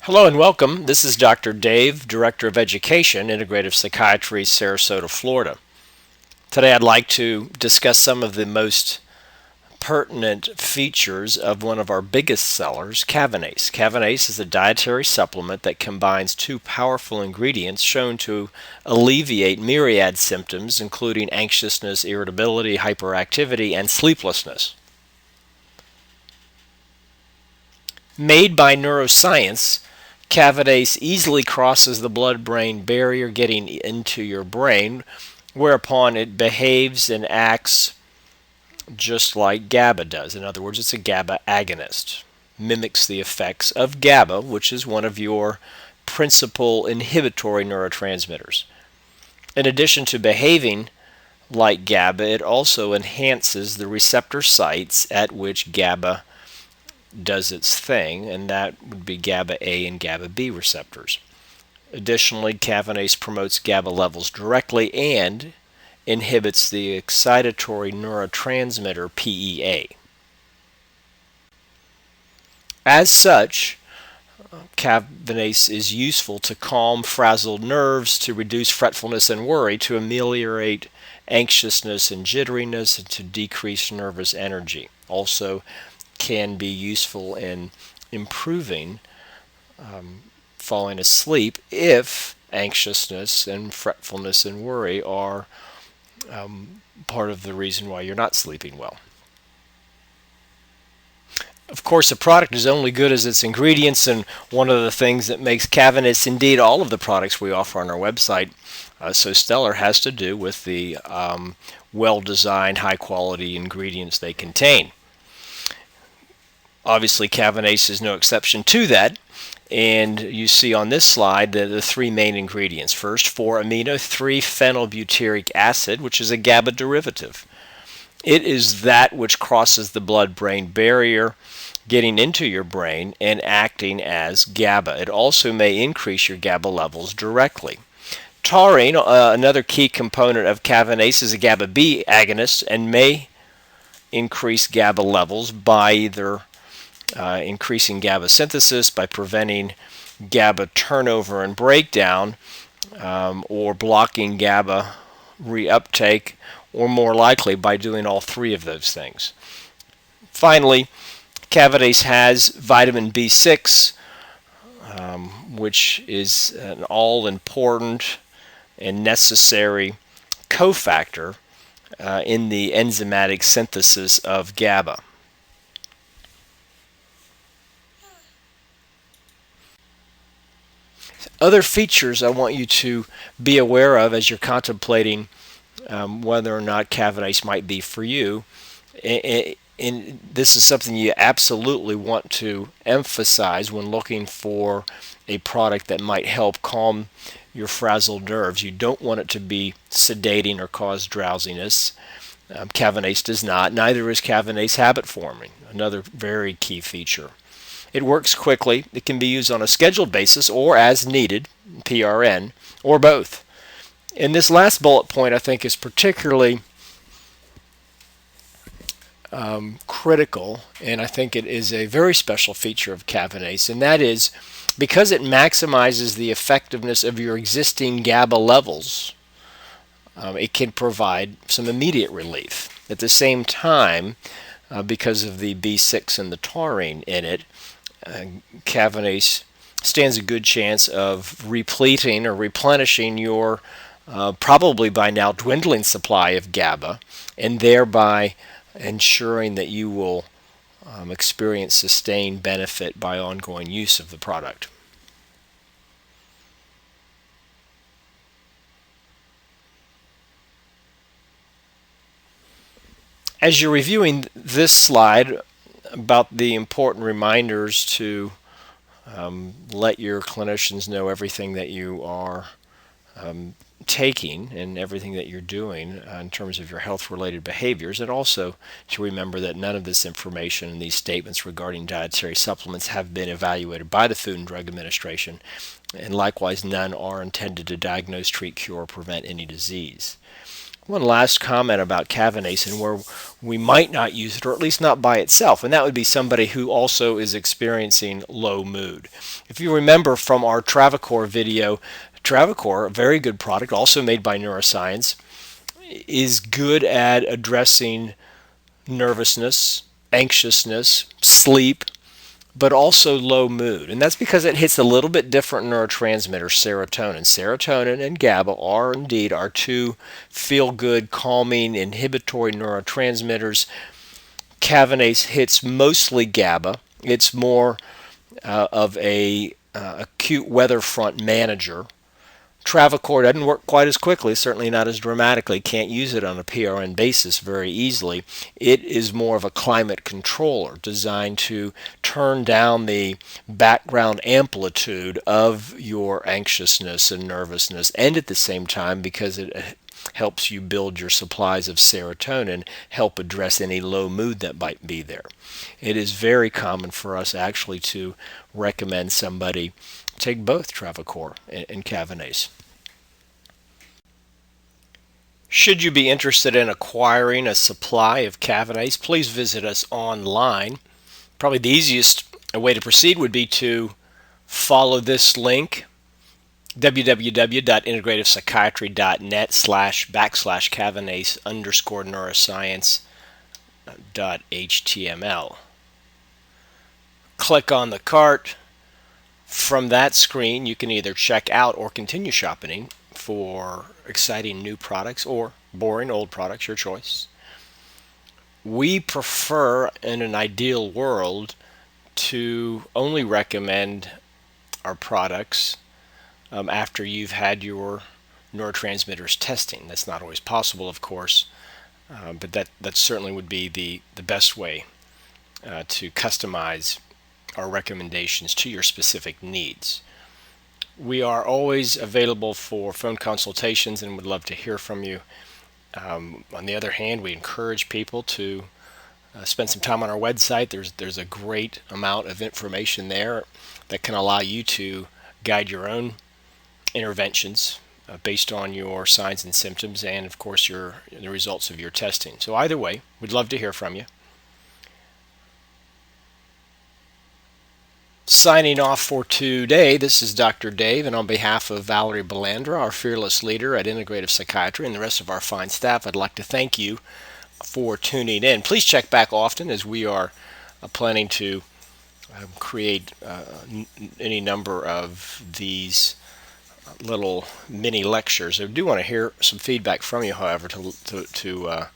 Hello and welcome. This is Dr. Dave, Director of Education, Integrative Psychiatry, Sarasota, Florida. Today I'd like to discuss some of the most pertinent features of one of our biggest sellers, Kavinace. Kavinace is a dietary supplement that combines two powerful ingredients shown to alleviate myriad symptoms, including anxiousness, irritability, hyperactivity, and sleeplessness. Made by neuroscience, Kavinace easily crosses the blood-brain barrier, getting into your brain, whereupon it behaves and acts just like GABA does. In other words, it's a GABA agonist. Mimics the effects of GABA, which is one of your principal inhibitory neurotransmitters. In addition to behaving like GABA, it also enhances the receptor sites at which GABA does its thing, and that would be GABA A and GABAB receptors. Additionally, Kavinace promotes GABA levels directly and inhibits the excitatory neurotransmitter PEA. As such, Kavinace is useful to calm frazzled nerves, to reduce fretfulness and worry, to ameliorate anxiousness and jitteriness, and to decrease nervous energy. Also, can be useful in improving falling asleep if anxiousness and fretfulness and worry are part of the reason why you're not sleeping well. Of course, a product is only good as its ingredients, and one of the things that makes Kavinace, indeed all of the products we offer on our website, so stellar has to do with the well-designed, high-quality ingredients they contain. Obviously, Kavinace is no exception to that, and you see on this slide the three main ingredients. First, 4-amino-3-phenylbutyric acid, which is a GABA derivative. It is that which crosses the blood-brain barrier, getting into your brain and acting as GABA. It also may increase your GABA levels directly. Taurine, another key component of Kavinace, is a GABAB agonist and may increase GABA levels by either increasing GABA synthesis, by preventing GABA turnover and breakdown, or blocking GABA reuptake, or more likely by doing all three of those things. Finally, Kavinace has vitamin B6, which is an all-important and necessary cofactor in the enzymatic synthesis of GABA. Other features I want you to be aware of as you're contemplating whether or not Kavinace might be for you, and this is something you absolutely want to emphasize when looking for a product that might help calm your frazzled nerves. You don't want it to be sedating or cause drowsiness. Kavinace does not. Neither is Kavinace habit forming, another very key feature. It works quickly. It can be used on a scheduled basis or as needed, PRN, or both. And this last bullet point I think is particularly critical, and I think it is a very special feature of Kavinace, and that is because it maximizes the effectiveness of your existing GABA levels, it can provide some immediate relief. At the same time, because of the B6 and the taurine in it, Kavinace stands a good chance of repleting or replenishing your probably by now dwindling supply of GABA, and thereby ensuring that you will experience sustained benefit by ongoing use of the product. As you're reviewing this slide about the important reminders to let your clinicians know everything that you are taking and everything that you're doing in terms of your health-related behaviors, and also to remember that none of this information and these statements regarding dietary supplements have been evaluated by the Food and Drug Administration, and likewise none are intended to diagnose, treat, cure, or prevent any disease. One last comment about Kavinace and where we might not use it, or at least not by itself, and that would be somebody who also is experiencing low mood. If you remember from our Travacor video, Travacor, a very good product, also made by Neuroscience, is good at addressing nervousness, anxiousness, sleep, but also low mood. And that's because it hits a little bit different neurotransmitter, serotonin. Serotonin and GABA are indeed our two feel-good, calming, inhibitory neurotransmitters. Kavinace hits mostly GABA. It's more of a acute weather front manager. Travacor doesn't work quite as quickly, certainly not as dramatically, can't use it on a PRN basis very easily. It is more of a climate controller designed to turn down the background amplitude of your anxiousness and nervousness, and at the same time, because it helps you build your supplies of serotonin, help address any low mood that might be there. It is very common for us actually to recommend somebody take both Travacor and Kavinace. Should you be interested in acquiring a supply of Kavinace, please visit us online. Probably the easiest way to proceed would be to follow this link, www.integrativepsychiatry.net//kavinace_neuroscience.html. Click on the cart. From that screen, you can either check out or continue shopping for exciting new products or boring old products, your choice. We prefer, in an ideal world, to only recommend our products after you've had your neurotransmitters testing. That's not always possible, of course, but that certainly would be the best way to customize our recommendations to your specific needs. We are always available for phone consultations and would love to hear from you. On the other hand, we encourage people to spend some time on our website. There's a great amount of information there that can allow you to guide your own interventions based on your signs and symptoms and, of course, the results of your testing. So either way, we'd love to hear from you. Signing off for today, this is Dr. Dave, and on behalf of Valerie Belandra, our fearless leader at Integrative Psychiatry, and the rest of our fine staff, I'd like to thank you for tuning in. Please check back often, as we are planning to create any number of these little mini lectures. I do want to hear some feedback from you, however, to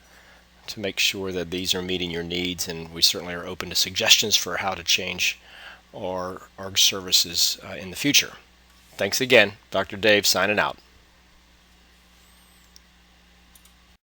make sure that these are meeting your needs, and we certainly are open to suggestions for how to change our services in the future. Thanks again. Dr. Dave signing out.